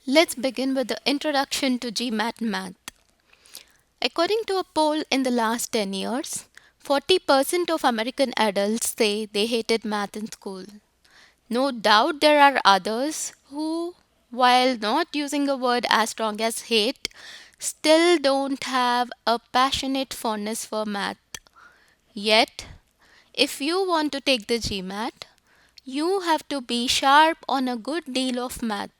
Let's begin with the introduction to GMAT math. According to a poll in the last 10 years, 40% of American adults say they hated math in school. No doubt there are others who, while not using a word as strong as hate, still don't have a passionate fondness for math. Yet, if you want to take the GMAT, you have to be sharp on a good deal of math.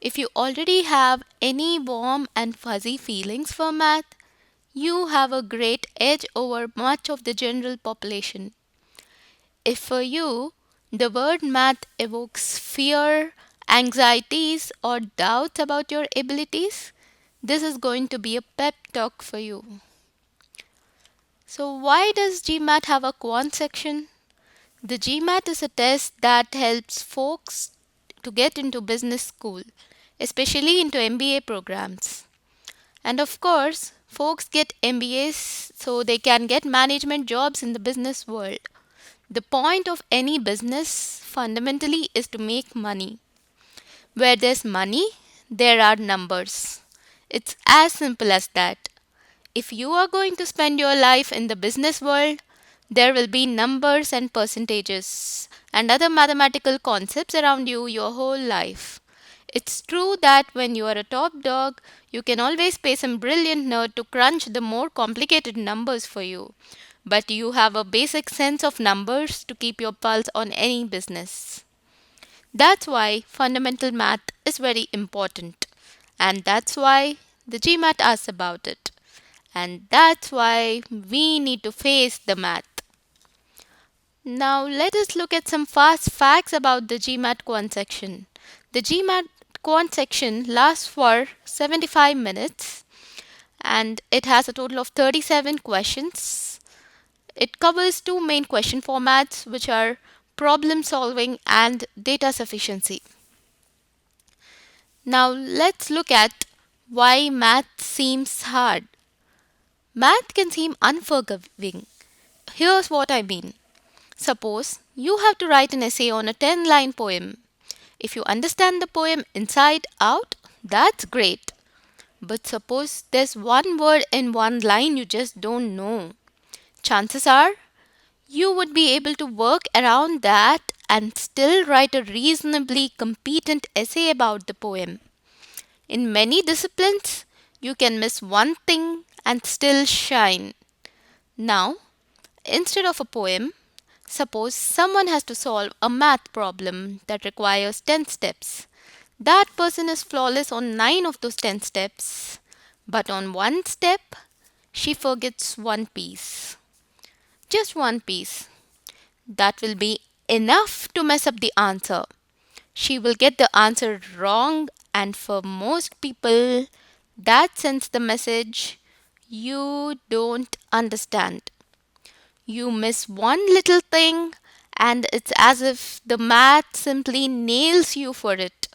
If you already have any warm and fuzzy feelings for math, you have a great edge over much of the general population. If for you, the word math evokes fear, anxieties, or doubts about your abilities, this is going to be a pep talk for you. So, why does GMAT have a quant section? The GMAT is a test that helps folks to get into business school, especially into MBA programs. And of course, folks get MBAs so they can get management jobs in the business world. The point of any business fundamentally is to make money. Where there's money, there are numbers. It's as simple as that. If you are going to spend your life in the business world, there will be numbers and percentages and other mathematical concepts around you your whole life. It's true that when you are a top dog, you can always pay some brilliant nerd to crunch the more complicated numbers for you. But you have a basic sense of numbers to keep your pulse on any business. That's why fundamental math is very important. And that's why the GMAT asks about it. And that's why we need to face the math. Now let us look at some fast facts about the GMAT quant section. The GMAT quant section lasts for 75 minutes and it has a total of 37 questions. It covers two main question formats, which are problem solving and data sufficiency. Now let's look at why math seems hard. Math can seem unforgiving. Here's what I mean. Suppose you have to write an essay on a 10-line poem. If you understand the poem inside out, that's great. But suppose there's one word in one line you just don't know. Chances are you would be able to work around that and still write a reasonably competent essay about the poem. In many disciplines, you can miss one thing and still shine. Now, instead of a poem, suppose someone has to solve a math problem that requires 10 steps. That person is flawless on 9 of those 10 steps, but on one step, she forgets one piece. Just one piece. That will be enough to mess up the answer. She will get the answer wrong, and for most people, that sends the message you don't understand. You miss one little thing, and it's as if the math simply nails you for it.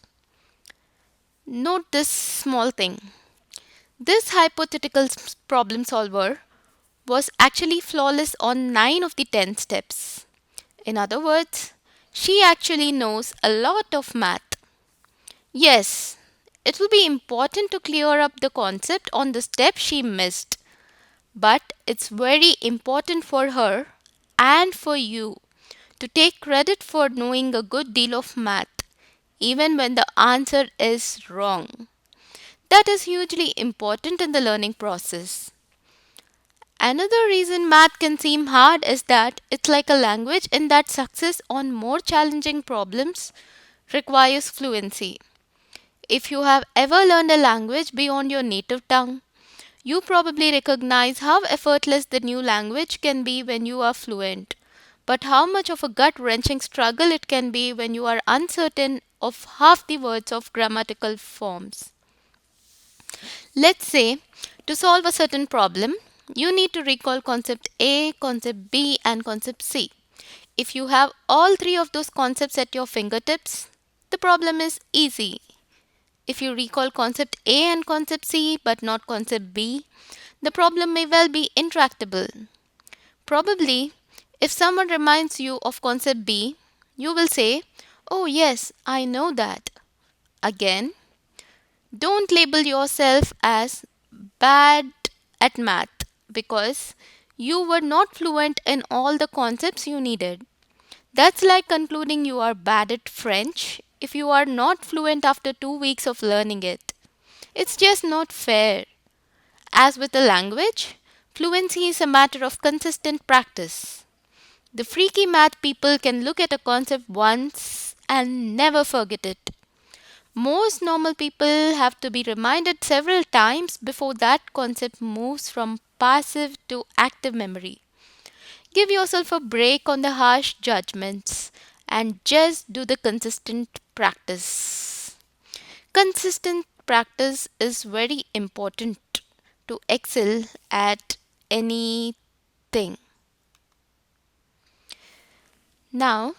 Note this small thing. This hypothetical problem solver was actually flawless on 9 of the 10 steps. In other words, she actually knows a lot of math. Yes, it will be important to clear up the concept on the step she missed, but it's very important for her and for you to take credit for knowing a good deal of math, even when the answer is wrong. That is hugely important in the learning process. Another reason math can seem hard is that it's like a language in that success on more challenging problems requires fluency. If you have ever learned a language beyond your native tongue, you probably recognize how effortless the new language can be when you are fluent, but how much of a gut wrenching struggle it can be when you are uncertain of half the words of grammatical forms. Let's say, to solve a certain problem, you need to recall concept A, concept B, and concept C. If you have all three of those concepts at your fingertips, the problem is easy. If you recall concept A and concept C but not concept B, the problem may well be intractable. Probably, if someone reminds you of concept B, you will say, "Oh, yes, I know that." Again, Don't label yourself as bad at math because you were not fluent in all the concepts you needed. That's like concluding you are bad at French if you are not fluent after 2 weeks of learning it. It's just not fair. As with a language, fluency is a matter of consistent practice. The freaky math people can look at a concept once and never forget it. Most normal people have to be reminded several times before that concept moves from passive to active memory. Give yourself a break on the harsh judgments and just do the consistent practice. Consistent practice is very important to excel at anything. Now,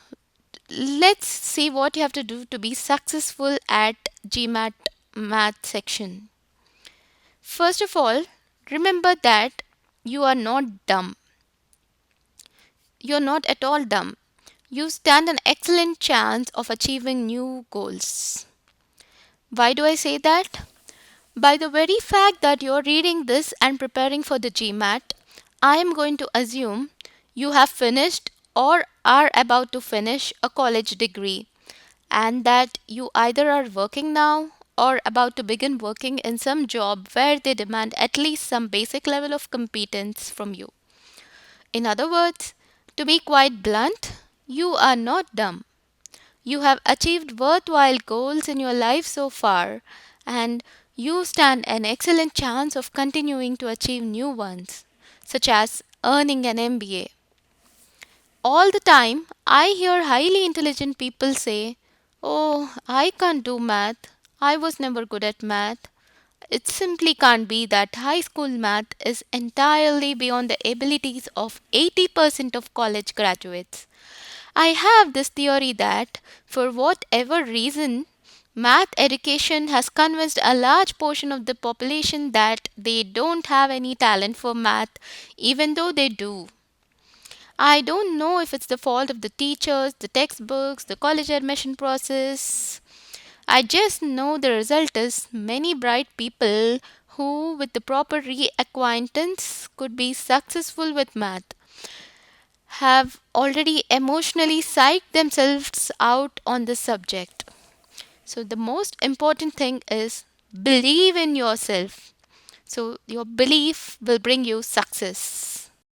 let's see what you have to do to be successful at GMAT math section. First of all, remember that you are not dumb. You're not at all dumb. You stand an excellent chance of achieving new goals. Why do I say that? By the very fact that you're reading this and preparing for the GMAT, I am going to assume you have finished or are about to finish a college degree and that you either are working now or about to begin working in some job where they demand at least some basic level of competence from you. In other words, to be quite blunt, you are not dumb. You have achieved worthwhile goals in your life so far, and you stand an excellent chance of continuing to achieve new ones, such as earning an MBA. All the time, I hear highly intelligent people say, "Oh, I can't do math. I was never good at math." It simply can't be that high school math is entirely beyond the abilities of 80% of college graduates. I have this theory that, for whatever reason, math education has convinced a large portion of the population that they don't have any talent for math, even though they do. I don't know if it's the fault of the teachers, the textbooks, the college admission process. I just know the result is many bright people who, with the proper reacquaintance, could be successful with math have already emotionally psyched themselves out on this subject. So, the most important thing is believe in yourself. So, your belief will bring you success.